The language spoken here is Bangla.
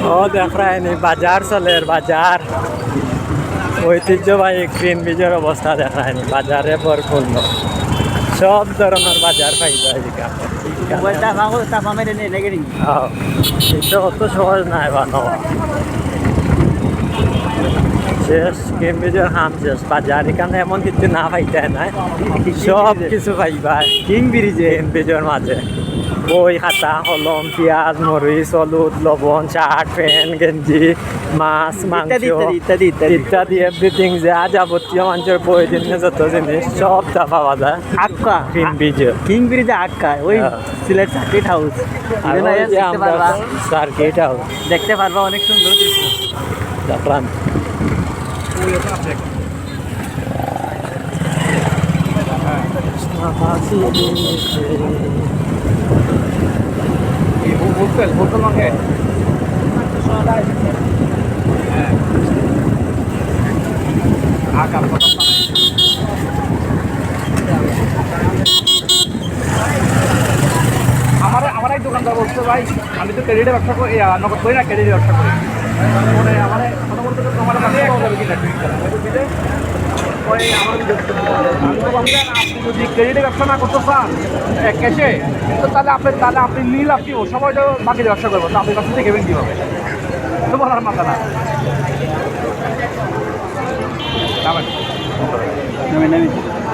ও দেখ রায়নি বাজার চলের বাজার ঐতিহ্যবাহী গ্রিন ব্রিজের অবস্থা দেখা হয়নি বাজারে পরিপূর্ণ সব ধরনের বাজার পাইবা এদিকে এটা অত সহজ নাই বানাওয়া শেষ গ্রিন ব্রিজের হাম শেষ বাজার এখানে এমন কিছু না পাইতে নাই সব কিছু পাইবা গ্রিন ব্রিজের মাঝে বই খাতা কলম পেঁয়াজ মরিচ হলুদ লবণ শার্ট প্যান্ট গেঞ্জি মাছ মাংস ইত্যাদি এভরিথিং যা যাবতীয় মানুষের প্রয়োজনীয় যত জিনিস সব তা পাওয়া যায় আক্কা কিং ব্রিজে আক্কা ওই Sylhet circuit house circuit house দেখতে পারবা অনেক সুন্দর দৃশ্য দেখলাম হোটেল মাকে আমার এক দোকানদার বলছে ভাই আমি তো ক্রেডিটে ব্যবসা করি নগদ করি না ক্রেডিটে ব্যবসা করি মানে আমার কথা বলতে আমার আপনি যদি ক্রেডিটে ব্যবসা না করতে চান ক্যাশে তো তাহলে আপনি নীল আপনি ও সময় তো বাকি ব্যবসা করবো তো আপনি ব্যবসা থেকে কেবেন কীভাবে তো বলার মাথা না